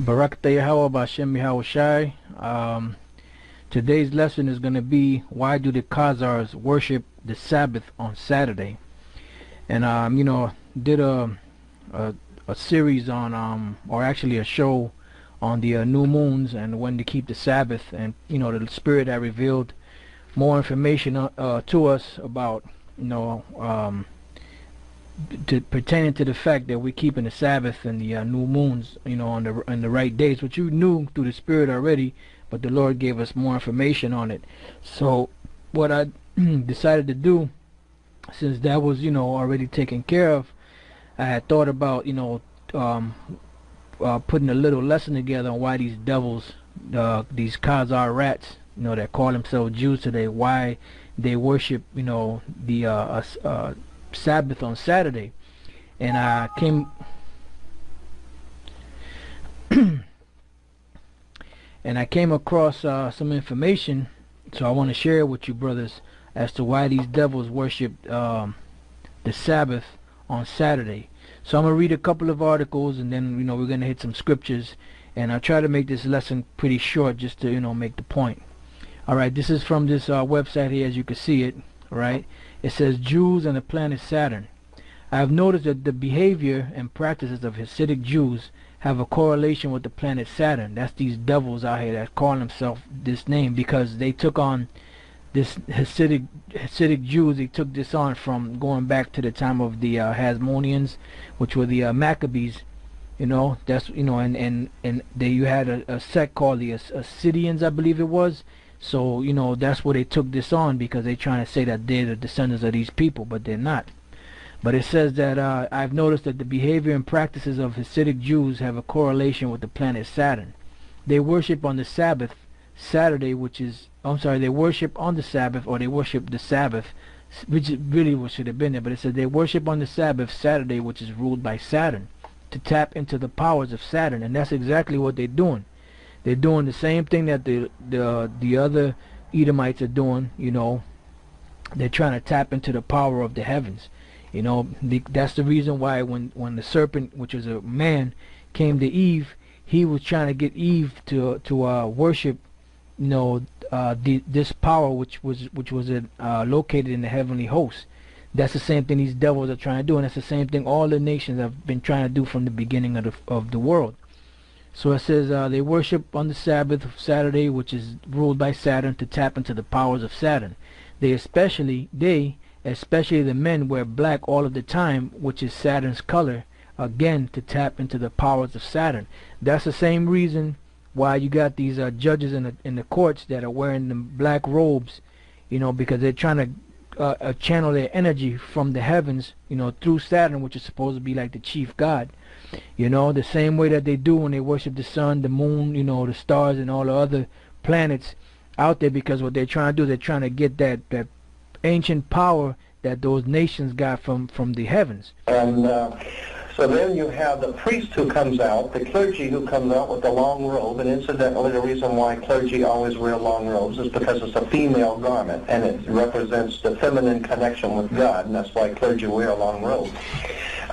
Barakata Yahweh Bashem Yahweh Shai. Today's lesson is going to be, why do the Khazars worship the Sabbath on Saturday? And did a series on or actually a show on the new moons and when to keep the Sabbath, and the Spirit had revealed more information to us about pertaining to the fact that we're keeping the Sabbath and the new moons, on the right days, which you knew through the Spirit already, but the Lord gave us more information on it. So what I decided to do, since that was already taken care of, I had thought about putting a little lesson together on why these devils, these Khazar rats, that call themselves Jews today, why they worship the Sabbath on Saturday. And I came across some information, so I want to share it with you, brothers, as to why these devils worship the Sabbath on Saturday. So I'm gonna read a couple of articles, and then we're gonna hit some scriptures, and I'll try to make this lesson pretty short, just to make the point. All right, this is from this website here, as you can see it. All right, it says Jews and the planet Saturn. I have noticed that the behavior and practices of Hasidic Jews have a correlation with the planet Saturn. That's these devils out here that call themselves this name, because they took on this Hasidic Jews. They took this on from going back to the time of the Hasmoneans, which were the Maccabees. That's and there you had a sect called the Assyrians, I believe it was. So that's where they took this on, because they're trying to say that they're the descendants of these people, but they're not. But it says that I've noticed that the behavior and practices of Hasidic Jews have a correlation with the planet Saturn. They worship on the Sabbath, Saturday, they worship on the Sabbath, or they worship the Sabbath, which is really what should have been there, but it says they worship on the Sabbath, Saturday, which is ruled by Saturn, to tap into the powers of Saturn. And that's exactly what they're doing. They're doing the same thing that the other Edomites are doing. They're trying to tap into the power of the heavens. That's the reason why when the serpent, which was a man, came to Eve, he was trying to get Eve to worship this power which was located in the heavenly host. That's the same thing these devils are trying to do, and that's the same thing all the nations have been trying to do from the beginning of the world. So it says they worship on the Sabbath, Saturday, which is ruled by Saturn, to tap into the powers of Saturn. Especially the men, wear black all of the time, which is Saturn's color, again to tap into the powers of Saturn. That's the same reason why you got these judges in the courts that are wearing the black robes, because they're trying to channel their energy from the heavens, through Saturn, which is supposed to be like the chief god. The same way that they do when they worship the sun, the moon, the stars, and all the other planets out there, because what they're trying to do, they're trying to get that ancient power that those nations got from the heavens. And so then you have the priest who comes out, the clergy who comes out with the long robe, and incidentally the reason why clergy always wear long robes is because it's a female garment, and it represents the feminine connection with God, and that's why clergy wear a long robe.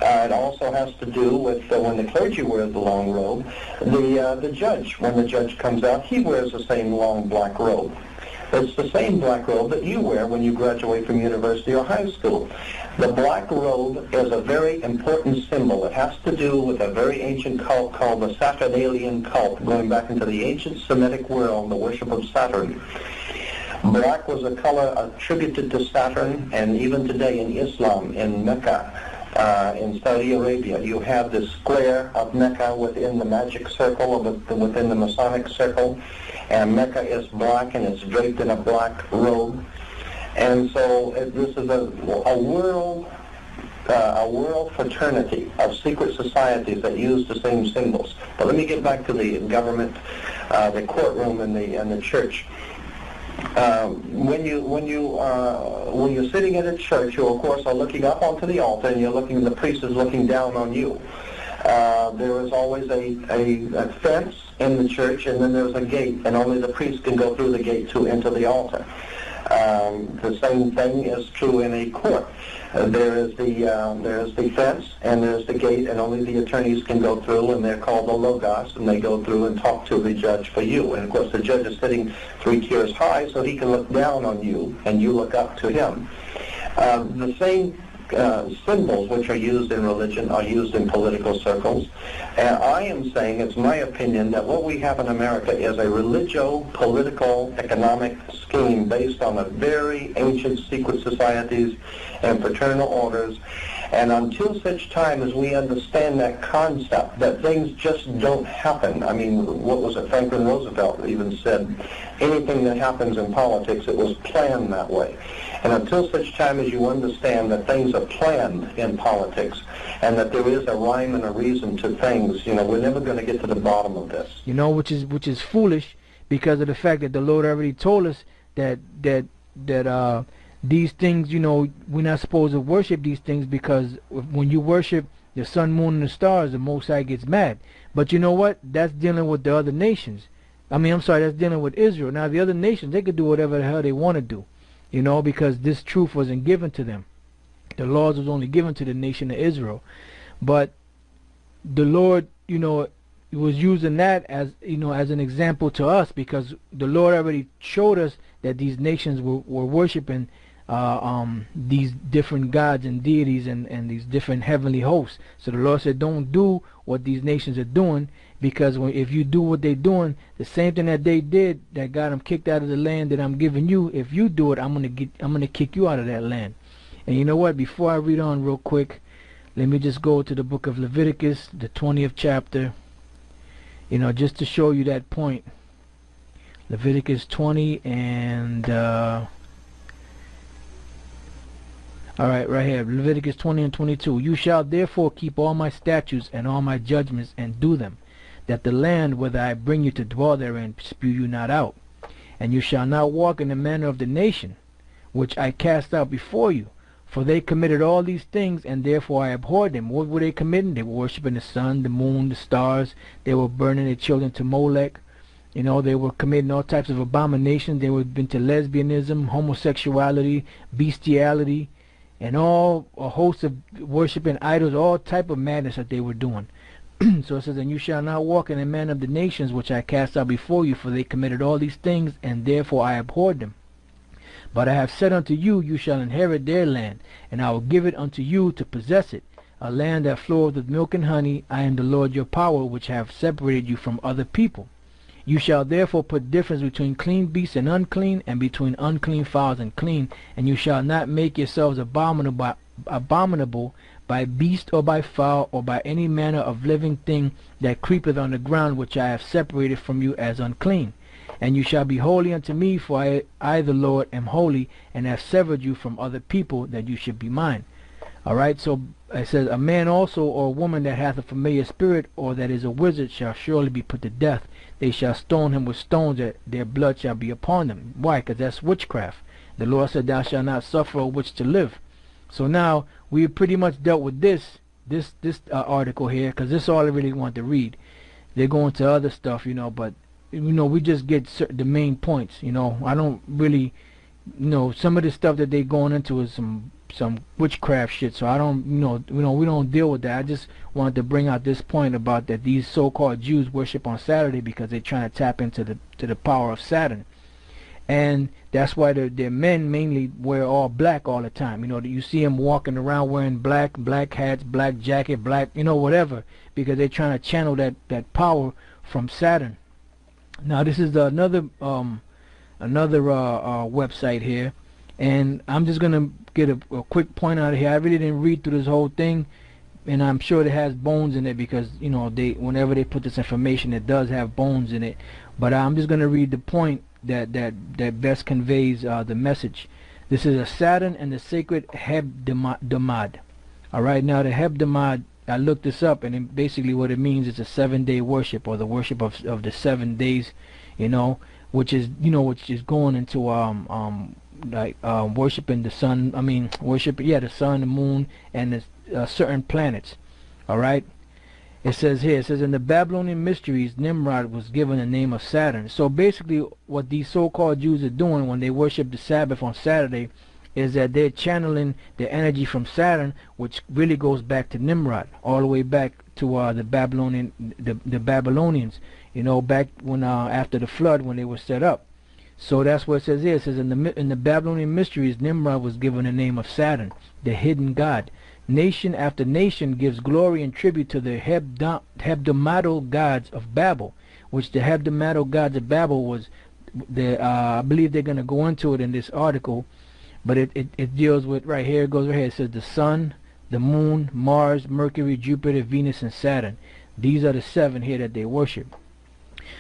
It also has to do with when the clergy wears the long robe, the judge, when the judge comes out, he wears the same long black robe. It's the same black robe that you wear when you graduate from university or high school. The black robe is a very important symbol. It has to do with a very ancient cult called the Saturnalian cult, going back into the ancient Semitic world, the worship of Saturn. Black was a color attributed to Saturn, and even today in Islam, in Mecca, in Saudi Arabia, you have this square of Mecca within the magic circle, within the Masonic circle, and Mecca is black, and it's draped in a black robe. And so this is a world fraternity of secret societies that use the same symbols. But let me get back to the government, the courtroom, and the church. When you're sitting at a church, you of course are looking up onto the altar, and the priest is looking down on you. There is always a fence in the church, and then there's a gate, and only the priest can go through the gate to enter the altar. The same thing is true in a court. There is the fence and there's the gate, and only the attorneys can go through, and they're called the logos, and they go through and talk to the judge for you. And of course, the judge is sitting 3 tiers high, so he can look down on you, and you look up to him. The same symbols which are used in religion are used in political circles. And I am saying, it's my opinion, that what we have in America is a religio-political economic scheme based on a very ancient secret societies and fraternal orders. And until such time as we understand that concept, that things just don't happen. I mean, what was it? Franklin Roosevelt even said, anything that happens in politics, it was planned that way. And until such time as you understand that things are planned in politics and that there is a rhyme and a reason to things, you know, we're never going to get to the bottom of this. You know, which is foolish, because of the fact that the Lord already told us that these things, you know, we're not supposed to worship these things, because when you worship the sun, moon, and the stars, the Most High gets mad. But you know what? That's dealing with the other nations. That's dealing with Israel. Now, the other nations, they could do whatever the hell they want to do, you know, because this truth wasn't given to them. The laws was only given to the nation of Israel. But the Lord, you know, was using that as, you know, as an example to us, because the Lord already showed us that these nations were worshiping these different gods and deities and these different heavenly hosts. So the Lord said, don't do what these nations are doing, because if you do what they're doing, the same thing that they did that got them kicked out of the land that I'm giving you, if you do it, I'm gonna kick you out of that land. And you know what? Before I read on real quick, let me just go to the book of Leviticus, the 20th chapter, you know, just to show you that point. Leviticus 20 and alright, right here, Leviticus 20 and 22. You shall therefore keep all my statutes and all my judgments and do them, that the land whither I bring you to dwell therein spew you not out. And you shall not walk in the manner of the nation which I cast out before you, for they committed all these things, and therefore I abhorred them. What were they committing? They were worshiping the sun, the moon, the stars. They were burning their children to Molech. You know, they were committing all types of abominations. They were into lesbianism, homosexuality, bestiality, and all a host of worshiping idols, all type of madness that they were doing. So it says, and you shall not walk in the manner of the nations which I cast out before you, for they committed all these things, and therefore I abhorred them. But I have said unto you, you shall inherit their land, and I will give it unto you to possess it, a land that floweth with milk and honey. I am the Lord your power, which have separated you from other people. You shall therefore put difference between clean beasts and unclean, and between unclean fowls and clean, and you shall not make yourselves abominable by beast or by fowl or by any manner of living thing that creepeth on the ground, which I have separated from you as unclean. And you shall be holy unto me, for I the Lord am holy, and have severed you from other people, that you should be mine. Alright, so it says, a man also or a woman that hath a familiar spirit, or that is a wizard, shall surely be put to death. They shall stone him with stones, that their blood shall be upon them. Why? Because that's witchcraft. The Lord said, thou shalt not suffer a witch to live. So now we pretty much dealt with this article here, because this is all I really want to read. They're going to other stuff, you know, but you know, we just get the main points. You know, I don't really, you know, some of the stuff that they going into is some witchcraft shit. So I don't, we don't deal with that. I just wanted to bring out this point about that these so-called Jews worship on Saturday because they're trying to tap into the power of Saturn. And that's why their men mainly wear all black all the time. You know, you see them walking around wearing black hats, black jacket, black, you know, whatever, because they're trying to channel that power from Saturn. Now this is another website here, and I'm just gonna get a quick point out of here. I really didn't read through this whole thing, and I'm sure it has bones in it, because you know, whenever they put this information, it does have bones in it. But I'm just gonna read the point that best conveys the message. This is a Saturn and the sacred Hebdomad. All right, now the Hebdomad, I looked this up, and basically what it means is a 7-day worship, or the worship of the 7 days, you know, which is going into worshiping the sun. The sun, the moon, and the certain planets. All right, It says here, it says, in the Babylonian mysteries, Nimrod was given the name of Saturn. So basically what these so-called Jews are doing when they worship the Sabbath on Saturday is that they're channeling the energy from Saturn, which really goes back to Nimrod, all the way back to the Babylonians, you know, back when after the flood, when they were set up. So that's what it says here. It says, in the Babylonian mysteries, Nimrod was given the name of Saturn, the hidden god. Nation after nation gives glory and tribute to the hebdomadal gods of Babel, which the hebdomadal gods of Babel was, I believe they're going to go into it in this article, but it deals with, right here, it goes right here, it says the sun, the moon, Mars, Mercury, Jupiter, Venus, and Saturn. These are the 7 here that they worship.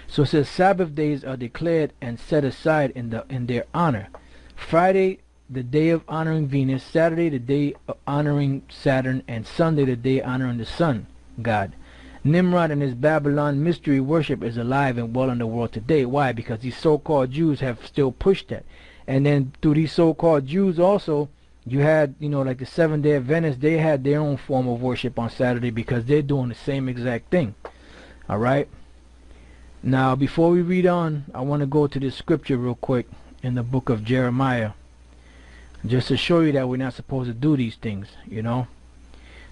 So it says Sabbath days are declared and set aside in their honor. Friday, the day of honoring Venus, Saturday, the day of honoring Saturn, and Sunday, the day honoring the sun god. Nimrod and his Babylon mystery worship is alive and well in the world today. Why? Because these so-called Jews have still pushed that. And then through these so-called Jews also, you had, you know, like the Seventh-day Adventists, they had their own form of worship on Saturday because they're doing the same exact thing. All right? Now, before we read on, I want to go to this scripture real quick in the book of Jeremiah, just to show you that we're not supposed to do these things, you know.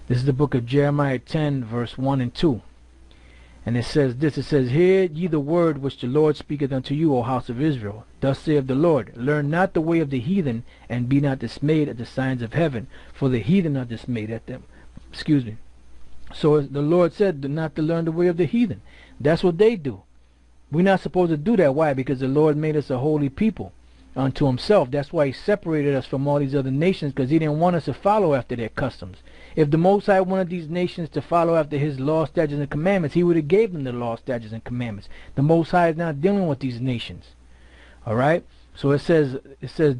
This is the book of Jeremiah 10, verse 1 and 2. And it says this, it says, hear ye the word which the Lord speaketh unto you, O house of Israel. Thus saith the Lord, learn not the way of the heathen, and be not dismayed at the signs of heaven, for the heathen are dismayed at them. Excuse me. So the Lord said not to learn the way of the heathen. That's what they do. We're not supposed to do that. Why? Because the Lord made us a holy people unto himself. That's why he separated us from all these other nations, because he didn't want us to follow after their customs. If the Most High wanted these nations to follow after his law, statutes, and commandments, he would have gave them the law, statutes, and commandments. The Most High is not dealing with these nations. Alright? So it says,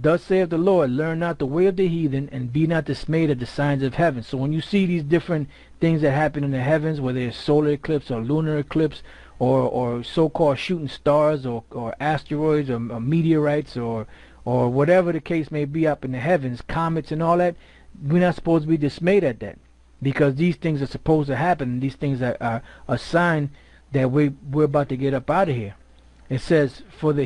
thus saith the Lord, learn not the way of the heathen, and be not dismayed at the signs of heaven. So when you see these different things that happen in the heavens, whether it's solar eclipse or lunar eclipse, or so-called shooting stars, or asteroids, or meteorites, or whatever the case may be up in the heavens, comets and all that, we're not supposed to be dismayed at that, because these things are supposed to happen, and these things are a sign that we're about to get up out of here. It says, for the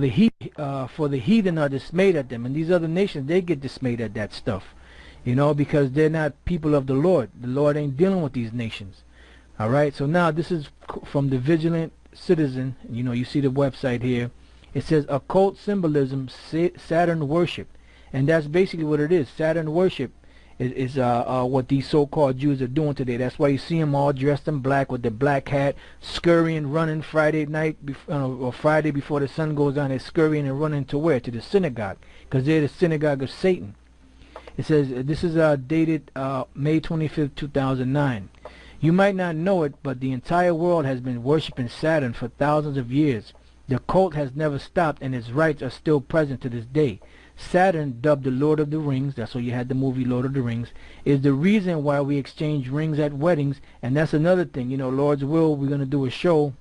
heathen are dismayed at them, and these other nations, they get dismayed at that stuff, you know, because they're not people of the Lord. The Lord ain't dealing with these nations. All right, so now this is from the Vigilant Citizen. You know, you see the website here. It says occult symbolism, Saturn worship, and that's basically what it is. Saturn worship is what these so-called Jews are doing today. That's why you see them all dressed in black with the black hat, scurrying, running Friday night or Friday before the sun goes down. They're scurrying and running to where? To the synagogue, because they're the synagogue of Satan. It says this is dated May 25th, 2009. You might not know it, but the entire world has been worshiping Saturn for thousands of years. The cult has never stopped, and its rites are still present to this day. Saturn, dubbed the Lord of the Rings, that's why you had the movie Lord of the Rings, is the reason why we exchange rings at weddings. And that's another thing, you know, Lord's will, we're going to do a show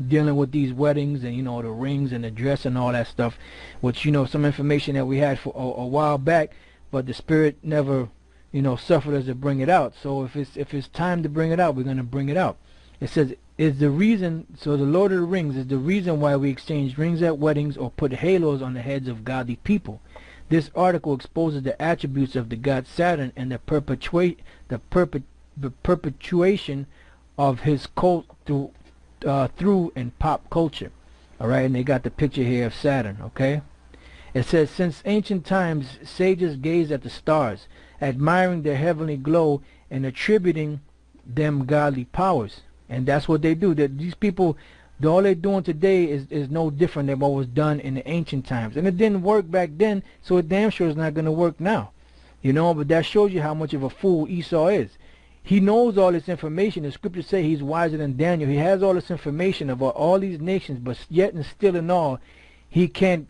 dealing with these weddings and, you know, the rings and the dress and all that stuff, which, you know, some information that we had for a while back, but the Spirit never, you know, suffered us to bring it out. So if it's time to bring it out, we're going to bring it out. It says, is the reason, so the Lord of the Rings is the reason why we exchange rings at weddings or put halos on the heads of godly people. This article exposes the attributes of the god Saturn and the perpetuation of his cult through in pop culture. Alright, and they got the picture here of Saturn, okay? It says, since ancient times, sages gazed at the stars, admiring their heavenly glow and attributing them godly powers. And that's what they do. That these people, all they're doing today is no different than what was done in the ancient times. And it didn't work back then, so it damn sure is not going to work now. You know, but that shows you how much of a fool Esau is. He knows all this information. The scriptures say he's wiser than Daniel. He has all this information about all these nations, but yet and still in all, he can't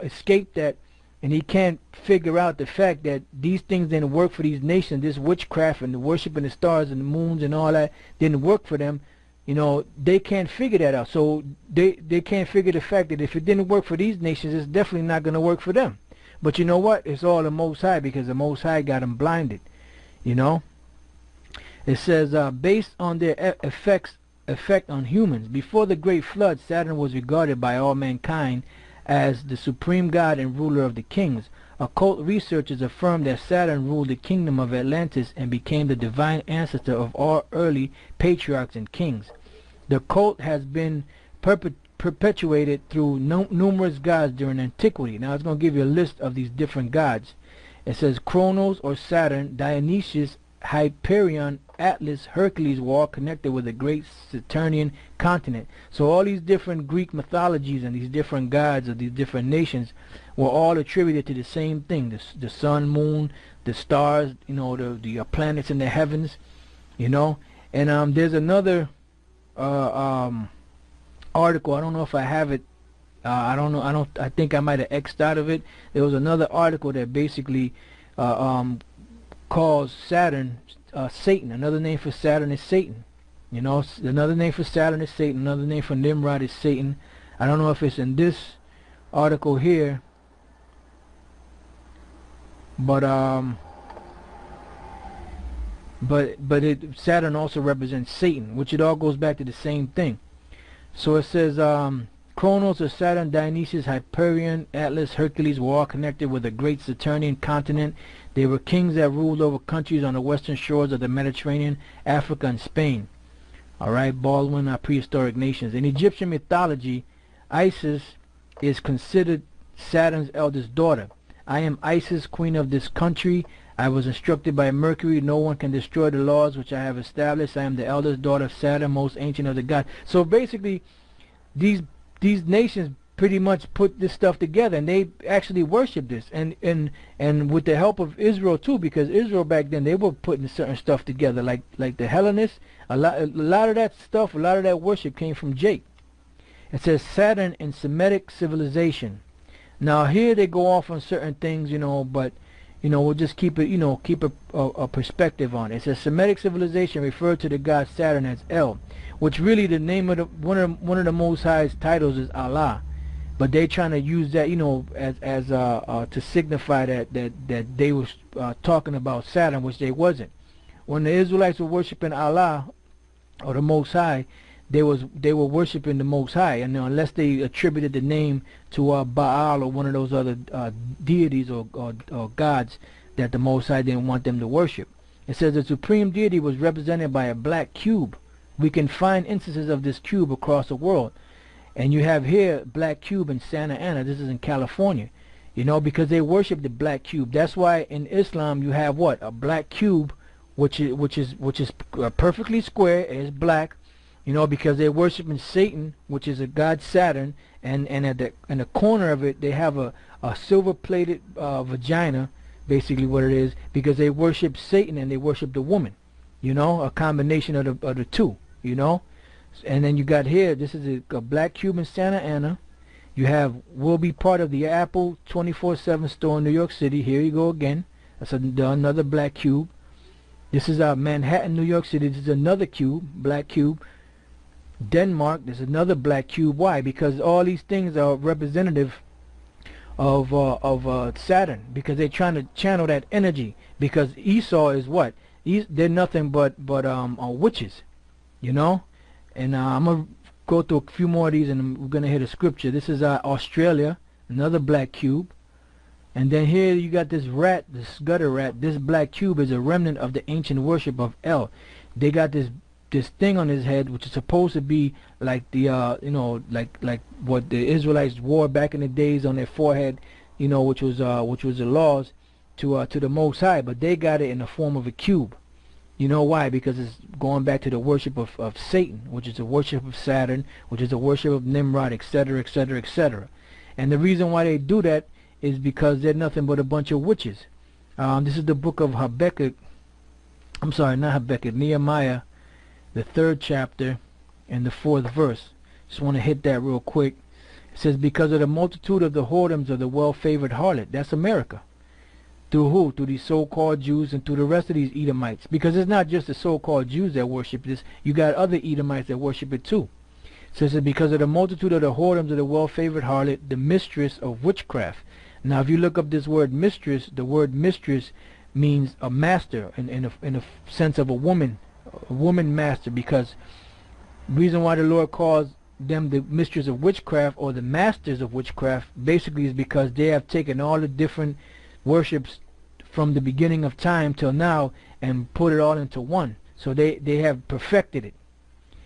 escape that. And he can't figure out the fact that these things didn't work for these nations. This witchcraft and the worshiping the stars and the moons and all that didn't work for them. You know, they can't figure that out. So they can't figure the fact that if it didn't work for these nations, it's definitely not going to work for them. But you know what? It's all the Most High, because the Most High got them blinded. You know? It says, based on their effect on humans. Before the Great Flood, Saturn was regarded by all mankind as the supreme god and ruler of the kings. Occult researchers affirm that Saturn ruled the kingdom of Atlantis and became the divine ancestor of all early patriarchs and kings. The cult has been perpetuated through numerous gods during antiquity. Now it's going to give you a list of these different gods. It says Kronos or Saturn, Dionysius, Hyperion, Atlas, Hercules were all connected with the great Saturnian continent. So all these different Greek mythologies and these different gods of these different nations were all attributed to the same thing: the sun, moon, the stars, you know, the planets in the heavens, you know. And there's another article. I don't know if I have it. I don't know. I think I might have X'd out of it. There was another article that basically calls Saturn Satan. Another name for Saturn is Satan. You know, another name for Saturn is Satan. Another name for Nimrod is Satan. I don't know if it's in this article here, but Saturn also represents Satan, which it all goes back to the same thing. So it says Kronos or Saturn, Dionysius, Hyperion, Atlas, Hercules were all connected with a great Saturnian continent. They were kings that ruled over countries on the western shores of the Mediterranean, Africa, and Spain. Alright, Baldwin, prehistoric nations. In Egyptian mythology, Isis is considered Saturn's eldest daughter. I am Isis, queen of this country. I was instructed by Mercury, no one can destroy the laws which I have established. I am the eldest daughter of Saturn, most ancient of the gods. So basically, these nations pretty much put this stuff together, and they actually worship this, and with the help of Israel too, because Israel back then, they were putting certain stuff together, like the Hellenists. A lot of that stuff, a lot of that worship came from Jake. It says Saturn in Semitic civilization. Now here they go off on certain things, you know, but you know, we'll just keep it, you know, keep a perspective on it. It says Semitic civilization referred to the god Saturn as El, which really the name of one of the Most High's titles is Allah, but they trying to use that, you know, as to signify that they was talking about Saturn, which they wasn't. When the Israelites were worshiping Allah or the Most High, they were worshiping the Most High, and unless they attributed the name to Baal or one of those other deities or gods that the Most High didn't want them to worship. It says the supreme deity was represented by a black cube. We can find instances of this cube across the world, and you have here black cube in Santa Ana. This is in California, you know, because they worship the black cube. That's why in Islam you have what, a black cube, which is perfectly square. It is black. You know, because they're worshiping Satan, which is a god Saturn, and in the corner of it they have a silver-plated vagina, basically what it is, because they worship Satan and they worship the woman. You know, a combination of the two. You know, and then you got here. This is a black cube in Santa Ana. You have will be part of the Apple 24/7 store in New York City. Here you go again. That's another black cube. This is Manhattan, New York City. This is another cube, black cube. Denmark, there's another black cube. Why? Because all these things are representative of Saturn, because they're trying to channel that energy. Because Esau is what? They're nothing but witches, you know. And I'm gonna go through a few more of these, and we're gonna hit a scripture. This is Australia, another black cube. And then here you got this rat, this gutter rat. This black cube is a remnant of the ancient worship of El. They got this thing on his head, which is supposed to be like the you know, like what the Israelites wore back in the days on their forehead, you know, which was the laws to the Most High, but they got it in the form of a cube. You know why? Because it's going back to the worship of Satan, which is the worship of Saturn, which is the worship of Nimrod, etc., etc., etc. And the reason why they do that is because they're nothing but a bunch of witches. This is the book of Habakkuk. I'm sorry, not Habakkuk, Nehemiah, the 3rd chapter and the 4th verse. Just want to hit that real quick. It says, because of the multitude of the whoredoms of the well-favored harlot. That's America. Through who? Through these so-called Jews and through the rest of these Edomites. Because it's not just the so-called Jews that worship this. You got other Edomites that worship it too. It says, because of the multitude of the whoredoms of the well-favored harlot, the mistress of witchcraft. Now if you look up this word mistress, the word mistress means a master in a sense of a woman. woman master, because the reason why the Lord calls them the mistress of witchcraft or the masters of witchcraft basically is because they have taken all the different worships from the beginning of time till now and put it all into one. So they have perfected it.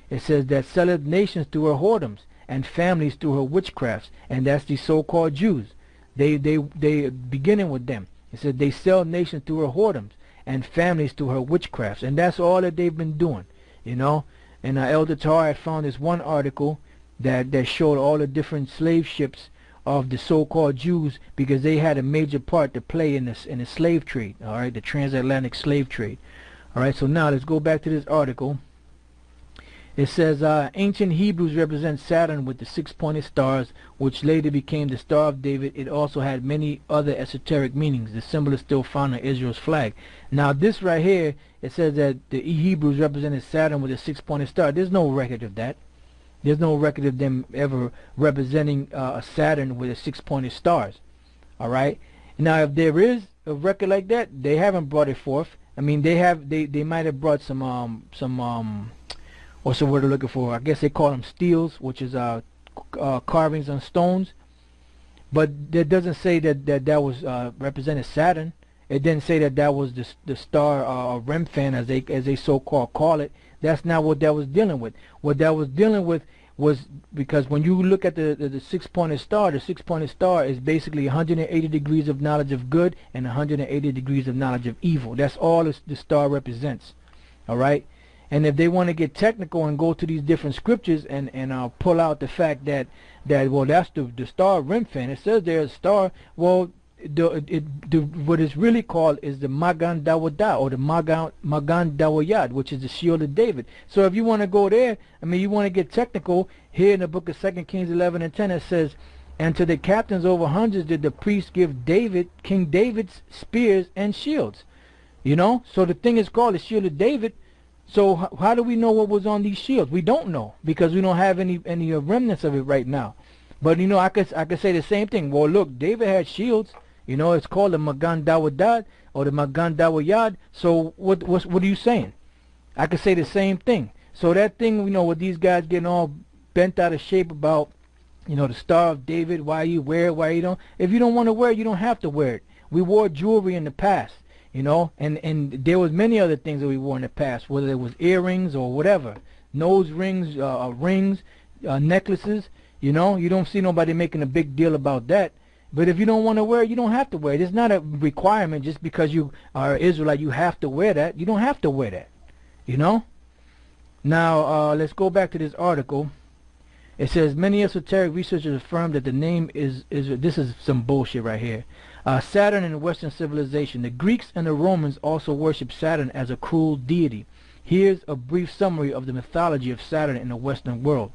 It says that selleth nations through her whoredoms and families through her witchcrafts, and that's the so-called Jews. They beginning with them. It says they sell nations through her whoredoms and families through her witchcrafts, and that's all that they've been doing, you know. And Elder Tar had found this one article that showed all the different slave ships of the so-called Jews, because they had a major part to play in the slave trade, all right, the transatlantic slave trade. All right, so now let's go back to this article. It says ancient Hebrews represent Saturn with the six-pointed stars, which later became the Star of David. It also had many other esoteric meanings. The symbol is still found on Israel's flag. Now this right here, it says that the Hebrews represented Saturn with a six-pointed star. There's no record of that. There's no record of them ever representing a Saturn with a six-pointed stars. All right. Now, if there is a record like that, they haven't brought it forth. I mean, they might have brought some what's the word they're looking for? I guess they call them steels, which is carvings on stones. But that doesn't say that was represented Saturn. It didn't say that was the star Remphan, as they so-called call it. That's not what that was dealing with. What that was dealing with was, because when you look at the six-pointed star, the six-pointed star is basically 180 degrees of knowledge of good and 180 degrees of knowledge of evil. That's all the star represents. All right. And if they want to get technical and go to these different scriptures and pull out the fact that well, that's the star Remphan. It says there's a star. Well, what it's really called is the Magan Dawada, or the Magan Dawayad, which is the shield of David. So if you want to go there, I mean, you want to get technical, here in the book of 2 Kings 11 and 10, it says, and to the captains over hundreds did the priests give King David's spears and shields. You know, so the thing is called the shield of David. So how do we know what was on these shields? We don't know, because we don't have any remnants of it right now. But you know, I could say the same thing. Well, look, David had shields. You know, it's called the Magan Dawadad or the Magan Dawayad. So what are you saying? I could say the same thing. So that thing, you know, with these guys getting all bent out of shape about, you know, the Star of David, why you wear it, why you don't. If you don't want to wear it, you don't have to wear it. We wore jewelry in the past, you know, and there was many other things that we wore in the past, whether it was earrings or whatever, nose rings, necklaces. You know, you don't see nobody making a big deal about that. But if you don't want to wear it, you don't have to wear it. It's not a requirement just because you are Israelite, you have to wear that. You don't have to wear that, you know. Now, let's go back to this article. It says, many esoteric researchers affirm that the name is this is some bullshit right here. Saturn in Western civilization. The Greeks and the Romans also worship Saturn as a cruel deity. Here's a brief summary of the mythology of Saturn in the Western world.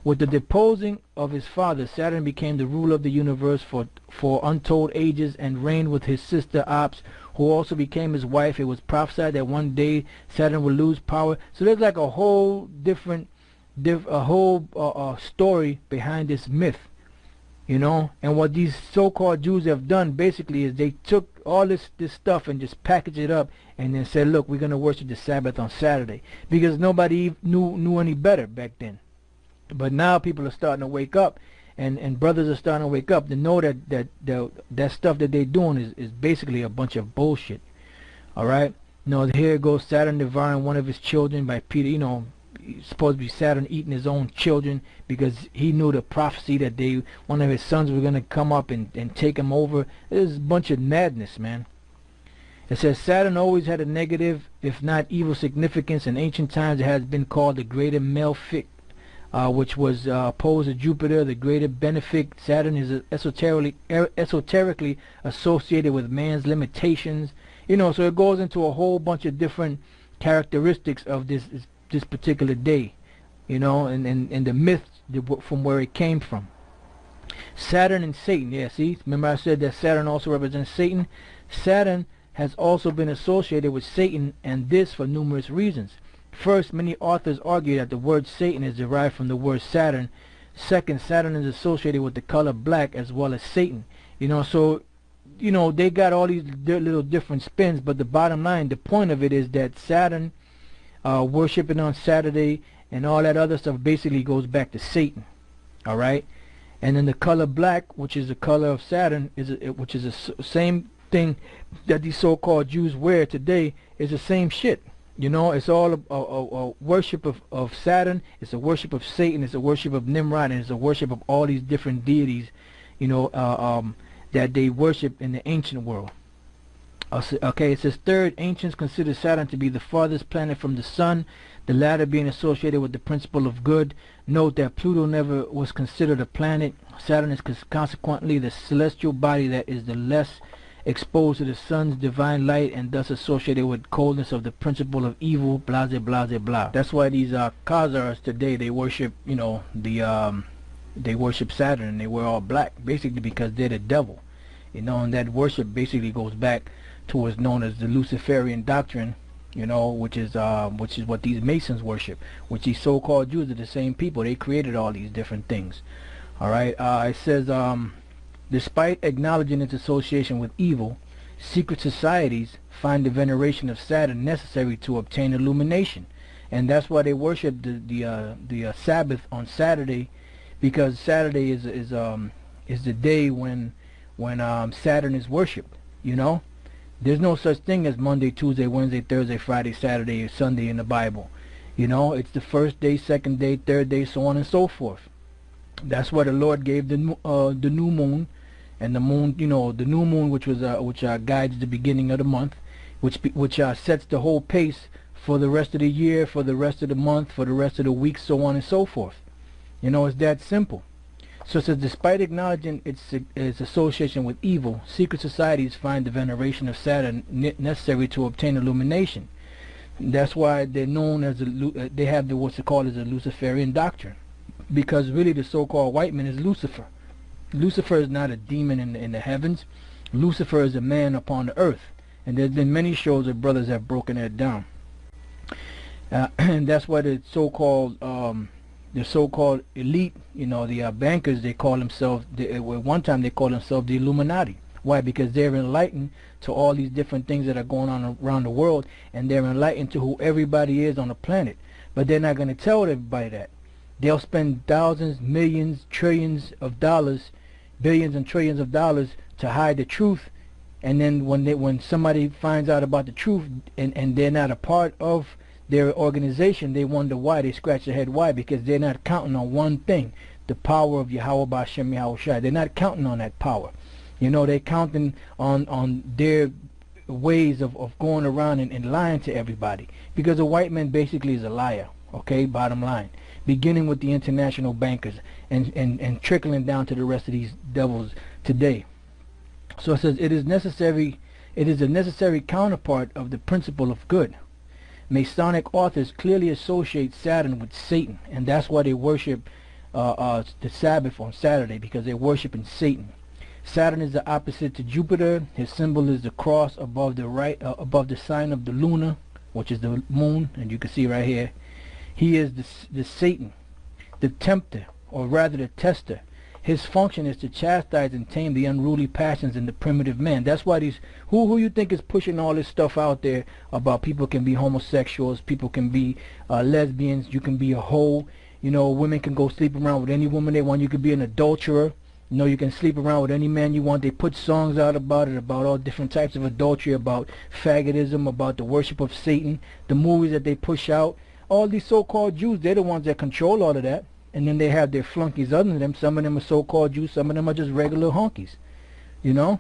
With the deposing of his father, Saturn became the ruler of the universe for untold ages and reigned with his sister Ops, who also became his wife. It was prophesied that one day Saturn would lose power. So there's like a whole different, story behind this myth, you know. And what these so-called Jews have done basically is they took all this stuff and just packaged it up and then said, look, we're going to worship the Sabbath on Saturday, because nobody knew any better back then. But now people are starting to wake up, and brothers are starting to wake up to know that stuff that they're doing is basically a bunch of bullshit. All right. No, here goes Saturn devouring one of his children by Peter. You know, it's supposed to be Saturn eating his own children, because he knew the prophecy that one of his sons were going to come up and take him over. It's a bunch of madness, man. It says Saturn always had a negative, if not evil, significance. In ancient times, it has been called the greater malefic, which was opposed to Jupiter, the greater benefic. Saturn is esoterically associated with man's limitations. You know, so it goes into a whole bunch of different characteristics of this particular day, you know, and the myth from where it came from. Saturn and Satan. Yeah, see, remember I said that Saturn also represents Satan. Saturn has also been associated with Satan, and this for numerous reasons. First, many authors argue that the word Satan is derived from the word Saturn. Second, Saturn is associated with the color black as well as Satan. You know, so, you know, they got all these little different spins, but the bottom line, the point of it is that Saturn worshiping on Saturday and all that other stuff basically goes back to Satan. All right. And then the color black, which is the color of Saturn, which is the same thing that these so-called Jews wear today, is the same shit. You know, it's all a worship of Saturn. It's a worship of Satan. It's a worship of Nimrod, and it's a worship of all these different deities, you know, that they worship in the ancient world. Okay, it says third, ancients consider Saturn to be the farthest planet from the sun, the latter being associated with the principle of good. Note that Pluto never was considered a planet. Saturn is consequently the celestial body that is the less exposed to the sun's divine light and thus associated with coldness of the principle of evil, blah, blah, blah, blah. That's why these Khazars today, they worship, you know, they worship Saturn, and they wear all black, basically because they're the devil. You know, and that worship basically goes back to what's known as the Luciferian doctrine, you know, which is what these Masons worship, which these so-called Jews are the same people. They created all these different things. All right, it says, despite acknowledging its association with evil, secret societies find the veneration of Saturn necessary to obtain illumination, and that's why they worship the Sabbath on Saturday, because Saturday is the day when Saturn is worshipped. You know, there's no such thing as Monday, Tuesday, Wednesday, Thursday, Friday, Saturday, or Sunday in the Bible. You know, it's the first day, second day, third day, so on and so forth. That's why the Lord gave the new moon, and the moon, you know, the new moon, which guides the beginning of the month, which sets the whole pace for the rest of the year, for the rest of the month, for the rest of the week, so on and so forth. You know, it's that simple. So it says, despite acknowledging its association with evil, secret societies find the veneration of Saturn necessary to obtain illumination. That's why they're known as they have what's called as a Luciferian doctrine, because really the so-called white man is Lucifer. Lucifer is not a demon in the heavens. Lucifer is a man upon the earth, and there's been many shows that brothers have broken that down. And that's why the so-called elite, you know, the bankers, they call themselves, one time they called themselves the Illuminati. Why? Because they're enlightened to all these different things that are going on around the world, and they're enlightened to who everybody is on the planet. But they're not going to tell everybody that. They'll spend thousands, millions, trillions of dollars, billions and trillions of dollars to hide the truth. And then when somebody finds out about the truth and they're not a part of their organization, they wonder why. They scratch their head. Why? Because they're not counting on one thing, the power of Yahweh B'Shem Yahushai. They're not counting on that power. You know, they're counting on their ways of going around and lying to everybody. Because a white man basically is a liar, okay, bottom line. Beginning with the international bankers and trickling down to the rest of these devils today. So it says, it is a necessary counterpart of the principle of good. Masonic authors clearly associate Saturn with Satan, and that's why they worship the Sabbath on Saturday, because they're worshiping Satan. Saturn is the opposite to Jupiter. His symbol is the cross above the sign of the Luna, which is the moon, and you can see right here. He is the Satan, the tempter, or rather the tester. His function is to chastise and tame the unruly passions in the primitive man. That's why these who you think is pushing all this stuff out there about people can be homosexuals, people can be lesbians, you can be a hoe, you know, women can go sleep around with any woman they want, you could be an adulterer, you know, you can sleep around with any man you want. They put songs out about it, about all different types of adultery, about faggotism, about the worship of Satan, the movies that they push out. All these so-called Jews, they're the ones that control all of that. And then they have their flunkies other than them. Some of them are so-called Jews, some of them are just regular honkies, you know.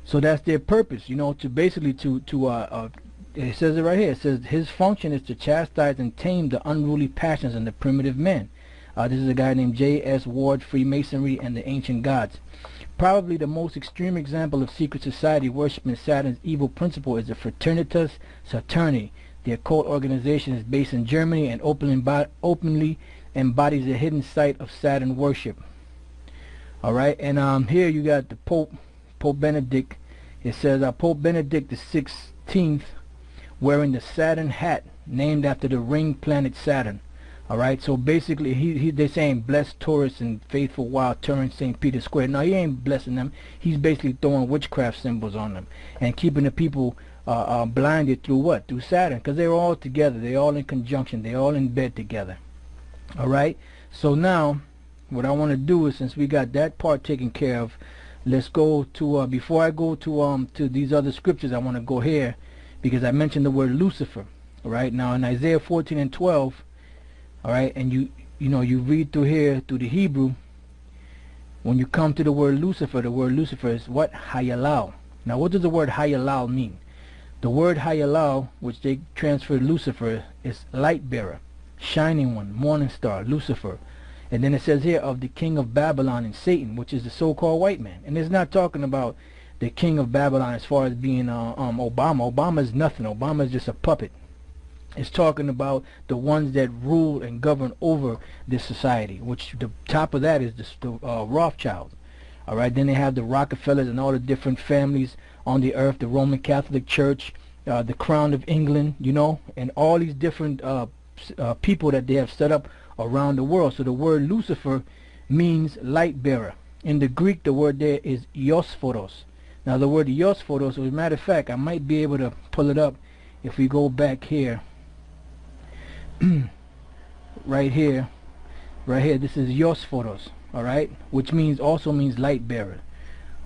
So that's their purpose, you know, to basically it says it right here. It says his function is to chastise and tame the unruly passions in the primitive man. This is a guy named J.S. Ward, Freemasonry and the Ancient Gods. Probably the most extreme example of secret society worshiping Saturn's evil principle is the Fraternitas Saturni. The occult organization is based in Germany and openly embodies the hidden site of Saturn worship. Alright, and here you got the Pope Benedict. It says Pope Benedict the 16th wearing the Saturn hat named after the ring planet Saturn. All right, so basically, they're saying bless tourists and faithful while touring St. Peter's Square. No, he ain't blessing them. He's basically throwing witchcraft symbols on them and keeping the people blinded through what? Through Saturn, because they're all together. They're all in conjunction. They're all in bed together. All right. So now, what I want to do is, since we got that part taken care of, let's go to before I go to these other scriptures. I want to go here because I mentioned the word Lucifer. All right. Now in Isaiah 14 and 12. All right, and you read through here through the Hebrew. When you come to the word Lucifer is what? Hayalal. Now, what does the word Hayalal mean? The word Hayalal, which they transferred Lucifer, is light bearer, shining one, morning star, Lucifer. And then it says here of the king of Babylon and Satan, which is the so-called white man. And it's not talking about the king of Babylon as far as being Obama. Obama is nothing. Obama is just a puppet. It's talking about the ones that rule and govern over this society, which the top of that is the Rothschilds. All right, then they have the Rockefellers and all the different families on the earth, the Roman Catholic Church, the Crown of England, and all these different people that they have set up around the world. So the word Lucifer means light bearer. In the Greek, the word there is Iosforos. Now the word Iosforos, as a matter of fact, I might be able to pull it up if we go back here. right here, this is Iosforos, all right, which also means light bearer.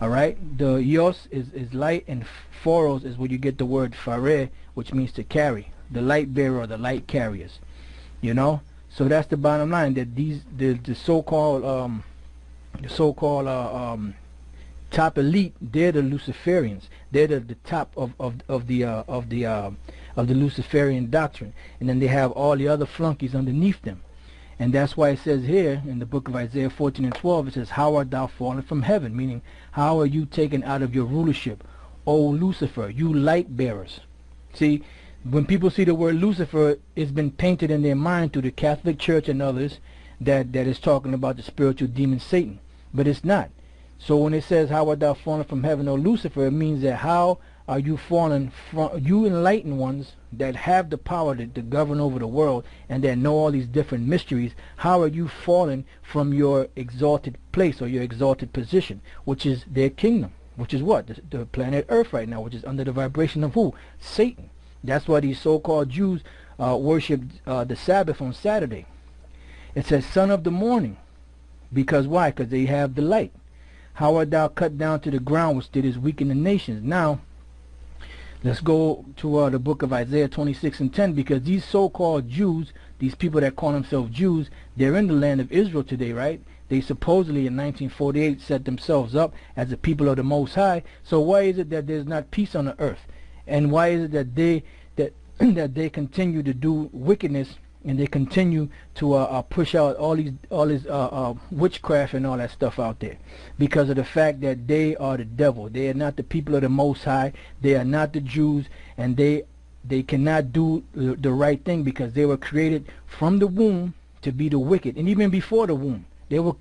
All right, the Ios is light, and Phoros is where you get the word Phare, which means to carry, the light bearer or the light carriers. So that's the bottom line, that the so-called top elite, they're the Luciferians. They're the top of the Luciferian doctrine, and then they have all the other flunkies underneath them. And that's why it says here in the book of Isaiah 14 and 12, it says, how art thou fallen from heaven? Meaning, how are you taken out of your rulership, O Lucifer, you light bearers? See, when people see the word Lucifer, it's been painted in their mind through the Catholic Church and others that is talking about the spiritual demon Satan, but it's not. So when it says, how art thou fallen from heaven, O Lucifer, it means that how are you fallen from, you enlightened ones that have the power to govern over the world and that know all these different mysteries, how are you fallen from your exalted place or your exalted position, which is their kingdom, which is what? The planet Earth right now, which is under the vibration of who? Satan. That's why these so-called Jews worship the Sabbath on Saturday. It says, son of the morning. Because why? Because they have the light. How art thou cut down to the ground, which did weaken the nations? Now, let's go to the book of Isaiah 26 and 10, because these so-called Jews, these people that call themselves Jews, they're in the land of Israel today, right? They supposedly in 1948 set themselves up as the people of the Most High. So why is it that there's not peace on the earth? And why is it that they continue to do wickedness, and they continue to push out all this witchcraft and all that stuff out there? Because of the fact that they are the devil. They are not the people of the Most High. They are not the Jews, and they cannot do the right thing, because they were created from the womb to be the wicked. And even before the womb,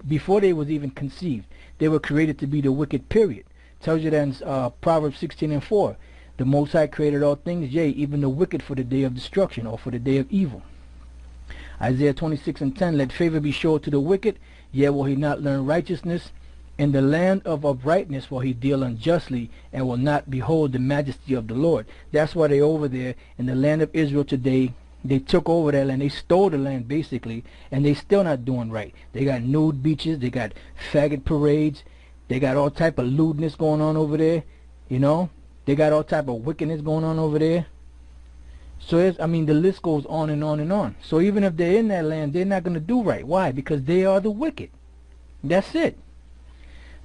before they was even conceived, they were created to be the wicked, period. Tells you that in Proverbs 16 and 4. The Most High created all things, yea, even the wicked, for the day of destruction, or for the day of evil. Isaiah 26 and 10, let favor be showed to the wicked, yet will he not learn righteousness. In the land of uprightness will he deal unjustly, and will not behold the majesty of the Lord. That's why they over there in the land of Israel today, they took over that land, they stole the land basically, and they still not doing right. They got nude beaches, they got faggot parades, they got all type of lewdness going on over there, They got all type of wickedness going on over there. So the list goes on and on and on. So even if they're in that land, they're not going to do right. Why? Because they are the wicked. That's it.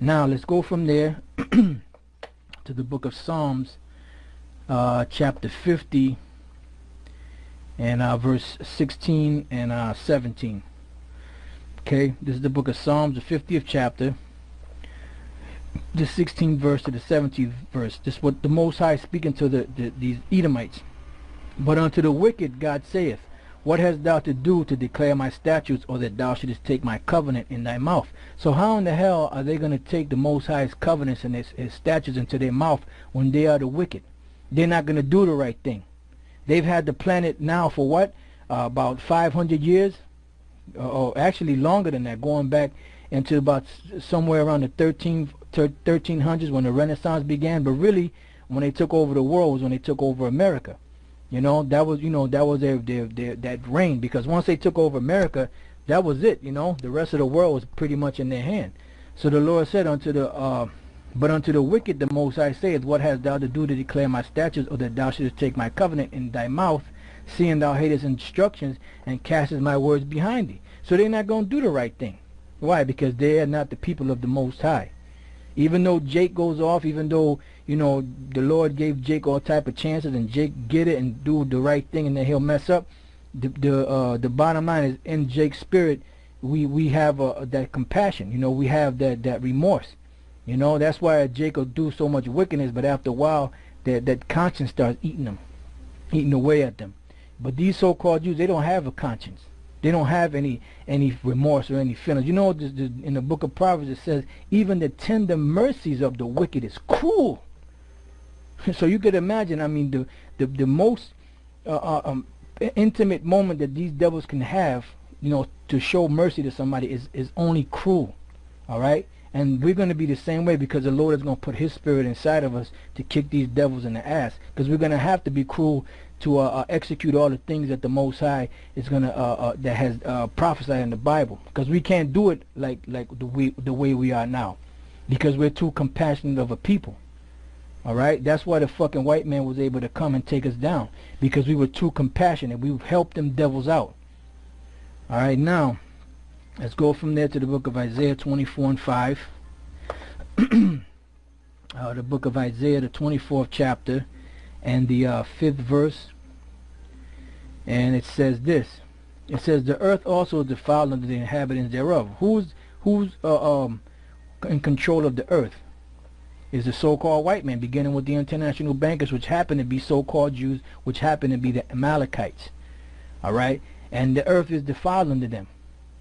Now let's go from there to the book of Psalms, chapter 50, and verse 16 and 17. Okay, this is the book of Psalms, the 50th chapter, the 16th verse to the 17th verse. This is what the Most High is speaking to these Edomites. But unto the wicked God saith, what hast thou to do to declare my statutes, or that thou shouldest take my covenant in thy mouth? So how in the hell are they going to take the Most High's covenants and his statutes into their mouth when they are the wicked? They're not going to do the right thing. They've had the planet now for what? About 500 years. or actually longer than that, going back into about somewhere around the 1300s when the Renaissance began. But really, when they took over the world was when they took over America. That was their that reign, because once they took over America, that was it. The rest of the world was pretty much in their hand. So the Lord said but unto the wicked the Most High saith, what hast thou to do to declare my statutes, or that thou shouldest take my covenant in thy mouth, seeing thou hatest instructions and castest my words behind thee? So they're not going to do the right thing. Why? Because they are not the people of the Most High. Even though Jake goes off, even though the Lord gave Jake all type of chances, and Jake get it and do the right thing, and then he'll mess up. The bottom line is, in Jake's spirit, we have that compassion. We have that remorse. That's why Jake will do so much wickedness, but after a while, that conscience starts eating away at them. But these so-called Jews, they don't have a conscience. They don't have any remorse or any feelings. In the book of Proverbs it says, even the tender mercies of the wicked is cruel. So you could imagine, the most intimate moment that these devils can have, to show mercy to somebody is only cruel. All right? And we're going to be the same way, because the Lord is going to put his spirit inside of us to kick these devils in the ass, because we're going to have to be cruel to execute all the things that the Most High is going to that has prophesied in the Bible, because we can't do it like the way we are now, because we're too compassionate of a people. All right, that's why the fucking white man was able to come and take us down, because we were too compassionate. We helped them devils out. All right, now let's go from there to the book of Isaiah 24 and 5. The book of Isaiah, the 24th chapter, and the 5th verse. And it says this. It says, the earth also is defiled unto the inhabitants thereof. Who's in control of the earth? Is the so-called white man, beginning with the international bankers, which happen to be so-called Jews, which happen to be the Amalekites. All right? And the earth is defiled unto them.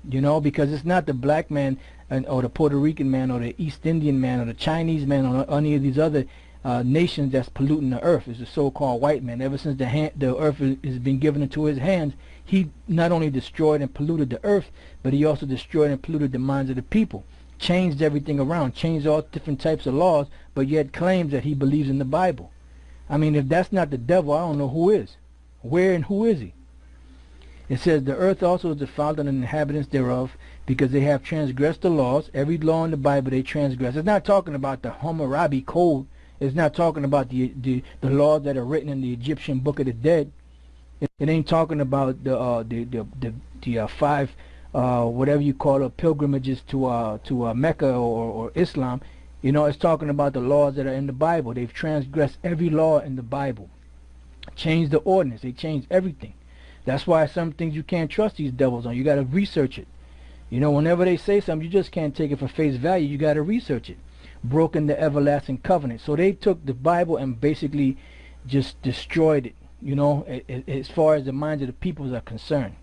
Because it's not the black man or the Puerto Rican man or the East Indian man or the Chinese man or any of these other nations that's polluting the earth. It's the so-called white man. Ever since the earth has been given into his hands, he not only destroyed and polluted the earth, but he also destroyed and polluted the minds of the people. Changed everything around, changed all different types of laws, but yet claims that he believes in the Bible. If that's not the devil, I don't know who is. Where and who is he? It says, the earth also is defiled unto the inhabitants thereof, because they have transgressed the laws. Every law in the Bible they transgress. It's not talking about the Hammurabi Code. It's not talking about the laws that are written in the Egyptian Book of the Dead. It ain't talking about the five whatever you call it, pilgrimages to Mecca or Islam. It's talking about the laws that are in the Bible. They've transgressed every law in the Bible. Changed the ordinance. They changed everything. That's why some things you can't trust these devils on. You got to research it. Whenever they say something, you just can't take it for face value. You got to research it. Broken the everlasting covenant. So they took the Bible and basically just destroyed it, as far as the minds of the peoples are concerned.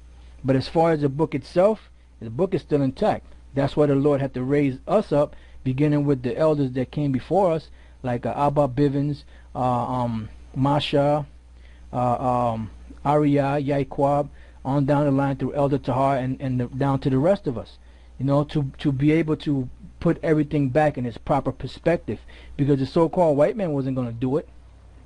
But as far as the book itself, the book is still intact. That's why the Lord had to raise us up, beginning with the elders that came before us, like Abba Bivens, Masha, Ariyah, Yaiquab, on down the line through Elder Tahar and down to the rest of us, to be able to put everything back in its proper perspective, because the so-called white man wasn't going to do it.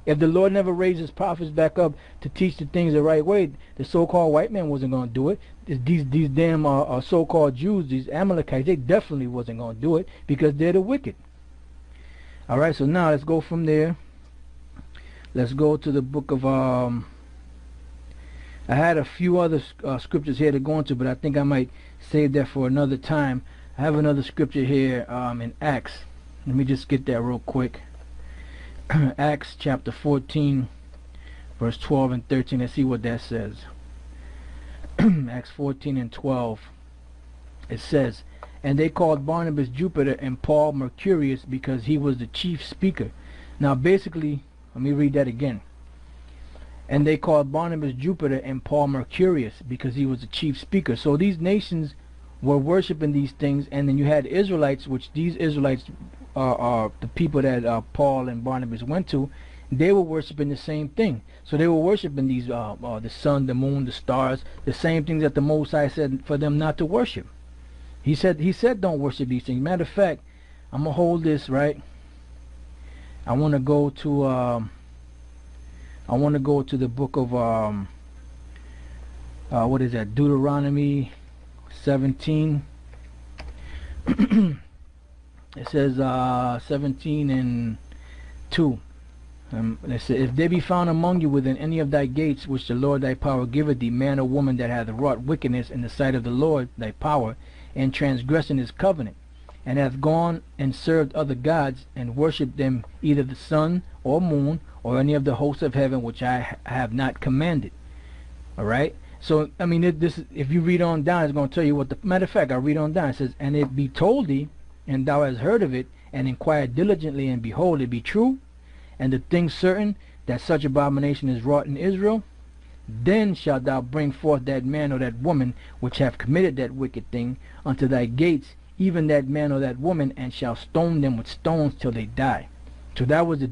If the Lord never raised his prophets back up to teach the things the right way, the so-called white man wasn't going to do it. These damn so-called Jews, these Amalekites, they definitely wasn't going to do it, because they're the wicked. All right, so now let's go from there. Let's go to the book of I had a few other scriptures here to go into, but I think I might save that for another time. I have another scripture here in Acts. Let me just get that real quick. Acts chapter 14, verse 12 and 13. Let's see what that says. Acts 14 and 12. It says, and they called Barnabas Jupiter and Paul Mercurius, because he was the chief speaker. Now basically, let me read that again. And they called Barnabas Jupiter and Paul Mercurius, because he was the chief speaker. So these nations were worshiping these things, and then you had Israelites, which these Israelites are the people that Paul and Barnabas went to, they were worshiping the same thing. So they were worshiping these the sun, the moon, the stars, the same things that the Most High said for them not to worship. He said don't worship these things. Matter of fact, I'm gonna hold this right. I want to go to the book of what is that? Deuteronomy 17. It says 17 and 2. It says, if there be found among you within any of thy gates which the Lord thy power giveth thee, man or woman that hath wrought wickedness in the sight of the Lord thy power, and transgressing his covenant, and hath gone and served other gods, and worshipped them, either the sun or moon, or any of the hosts of heaven, which I have not commanded. Alright? So, I mean, if you read on down, it's going to tell you what the... Matter of fact, I read on down. It says, and it be told thee, and thou hast heard of it, and inquired diligently, and behold, it be true, and the thing certain, that such abomination is wrought in Israel, then shalt thou bring forth that man or that woman which have committed that wicked thing unto thy gates, even that man or that woman, and shall stone them with stones till they die. So that was it.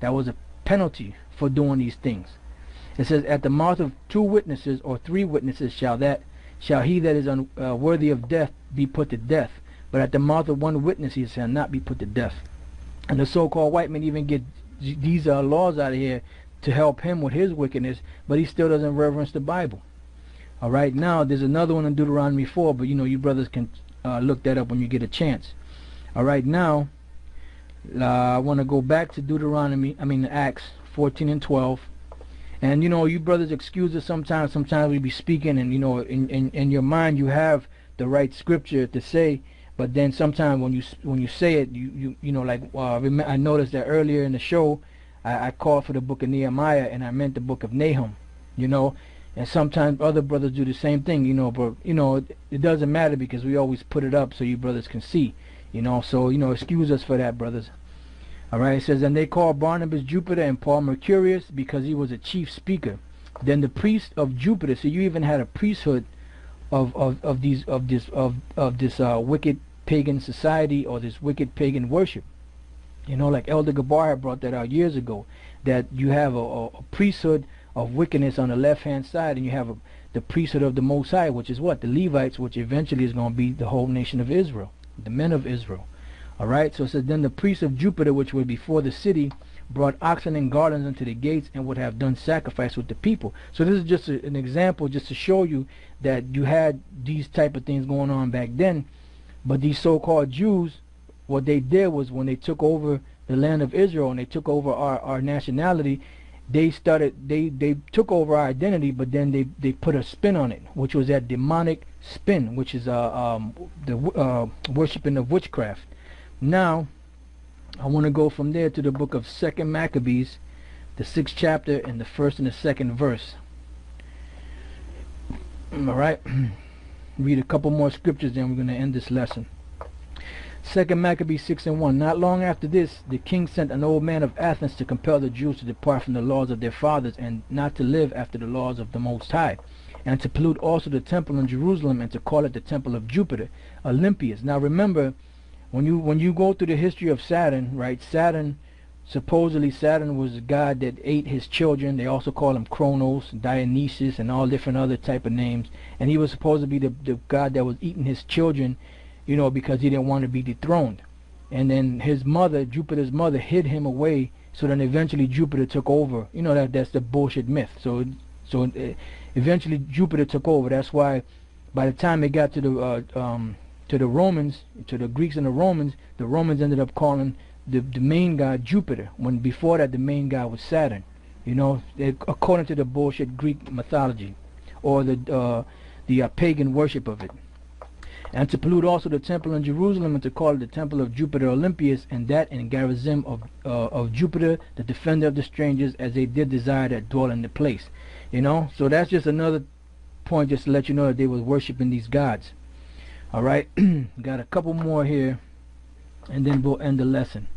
That was a penalty for doing these things. It says, at the mouth of 2 witnesses or 3 witnesses shall he that is unworthy of death be put to death. But at the mouth of 1 witness he shall not be put to death. And the so-called white man even get these laws out of here to help him with his wickedness, but he still doesn't reverence the Bible. All right, now there's another one in Deuteronomy 4, but you brothers can look that up when you get a chance. All right, now I want to go back to Acts 14 and 12. And you brothers excuse us sometimes. Sometimes we be speaking, and in your mind you have the right scripture to say, but then sometimes when you say it, I noticed that earlier in the show I called for the book of Nehemiah, and I meant the book of Nahum. And sometimes other brothers do the same thing. But it doesn't matter, because we always put it up so you brothers can see. So excuse us for that, brothers. Alright, it says, and they called Barnabas Jupiter and Paul Mercurius, because he was a chief speaker. Then the priest of Jupiter, so you even had a priesthood of this wicked pagan society, or this wicked pagan worship. Like Elder Gabar had brought that out years ago, that you have a priesthood of wickedness on the left hand side, and you have the priesthood of the Most High, which is what? The Levites, which eventually is going to be the whole nation of Israel, the men of Israel. Alright, so it says, then the priests of Jupiter, which were before the city, brought oxen and garlands unto the gates, and would have done sacrifice with the people. So this is just an example, just to show you that you had these type of things going on back then. But these so-called Jews, what they did was, when they took over the land of Israel, and they took over our nationality, they took over our identity, but then they put a spin on it, which was that demonic spin, which is the worshiping of witchcraft. Now I want to go from there to the book of 2 Maccabees, the 6th chapter, and the 1st and the 2nd verse. Alright, read a couple more scriptures, then we're going to end this lesson. 2 Maccabees 6 and 1. Not long after this, the king sent an old man of Athens to compel the Jews to depart from the laws of their fathers, and not to live after the laws of the Most High, and to pollute also the temple in Jerusalem, and to call it the temple of Jupiter, Olympius. Now remember, when you go through the history of Saturn, right? Supposedly Saturn was a god that ate his children. They also call him Kronos, Dionysus, and all different other type of names. And he was supposed to be the god that was eating his children, because he didn't want to be dethroned. And then his mother, Jupiter's mother, hid him away. So then eventually Jupiter took over. That's the bullshit myth. So eventually Jupiter took over. That's why by the time it got to the Romans, to the Greeks and the Romans ended up calling the main god Jupiter, when before that the main god was Saturn. According to the bullshit Greek mythology, or the pagan worship of it. And to pollute also the temple in Jerusalem, and to call it the temple of Jupiter Olympius, and that in Garizim of Jupiter, the defender of the strangers, as they did desire that dwell in the place. So that's just another point, just to let you know that they were worshiping these gods. Alright, got a couple more here, and then we'll end the lesson.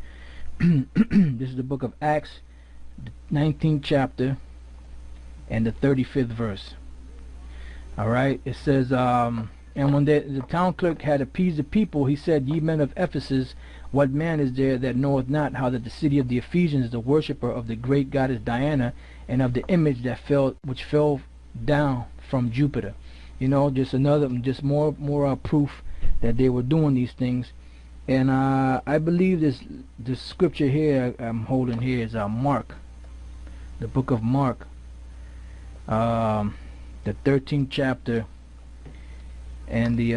This is the book of Acts, the 19th chapter, and the 35th verse. Alright, it says, and when the town clerk had appeased the people, he said, ye men of Ephesus, What man is there that knoweth not how that the city of the Ephesians is the worshipper of the great goddess Diana, and of the image that which fell down from Jupiter? You know, just more proof that they were doing these things. And I believe this scripture here I'm holding here is Mark, the book of Mark, the 13th chapter and the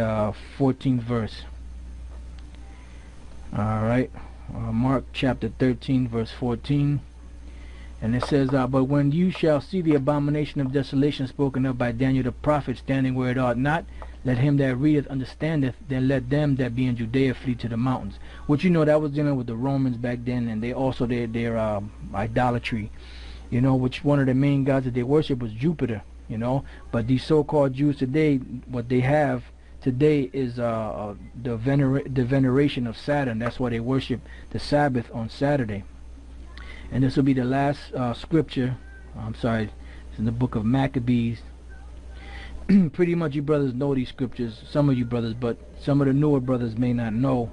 14th verse. Alright, Mark chapter 13 verse 14, and it says, but when you shall see the abomination of desolation spoken of by Daniel the prophet standing where it ought not, let him that readeth understandeth, then let them that be in Judea flee to the mountains. Which, you know, that was dealing with the Romans back then, and they also their idolatry, you know, which one of the main gods that they worship was Jupiter, you know. But these so-called Jews today, what they have today is the veneration of Saturn. That's why they worship the Sabbath on Saturday. And this will be the last scripture. I'm sorry, it's in the book of Maccabees. Pretty much you brothers know these scriptures, some of you brothers, but some of the newer brothers may not know.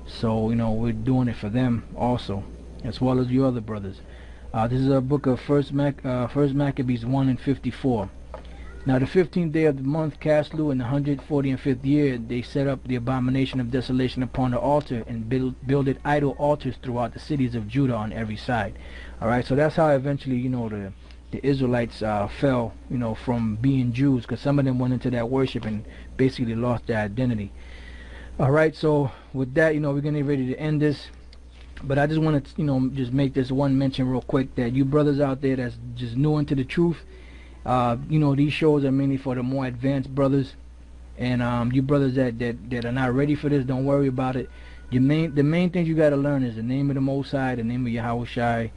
So, you know, we're doing it for them also, as well as you other brothers. This is a book of First Maccabees 1 and 54. Now the 15th day of the month Caslu, in the 145th year, they set up the abomination of desolation upon the altar, and builded idol altars throughout the cities of Judah on every side. Alright, so that's how eventually, you know, the Israelites fell, you know, from being Jews, because some of them went into that worship and basically lost their identity. Alright, so with that, you know, we're getting ready to end this. But I just want to, you know, just make this one mention real quick, that you brothers out there that's just new into the truth, you know, these shows are mainly for the more advanced brothers, and you brothers that are not ready for this, don't worry about it. The main things you got to learn is the name of the Most High, the name of Yahushai,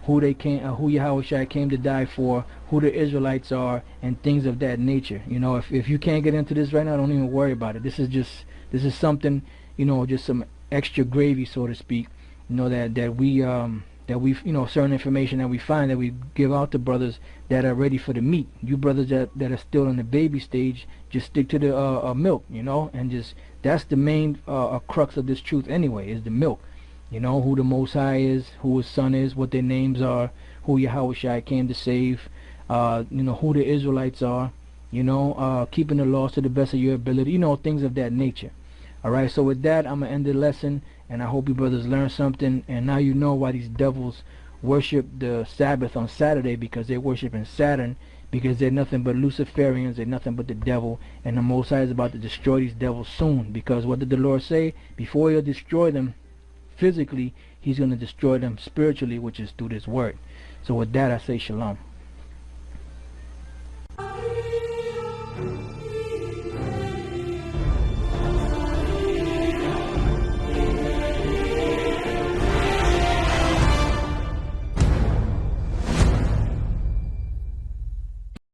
who Yahushai came to die for, who the Israelites are, and things of that nature. You know, if you can't get into this right now, don't even worry about it. This is something, you know, just some extra gravy, so to speak. You know, that we you know, certain information that we find, that we give out to brothers that are ready for the meat. You brothers that are still in the baby stage, just stick to the milk, you know, and just, that's the main crux of this truth anyway, is the milk. You know, who the Most High is, who His Son is, what their names are, who Yahushua came to save, you know, who the Israelites are, you know, keeping the laws to the best of your ability, you know, things of that nature. Alright, so with that, I'm going to end the lesson, and I hope you brothers learned something, and now you know why these devils worship the Sabbath on Saturday, because they're worshiping Saturn, because they're nothing but Luciferians, they're nothing but the devil, and the Most High is about to destroy these devils soon, because what did the Lord say? Before He'll destroy them physically, He's going to destroy them spiritually, which is through this word. So with that, I say shalom.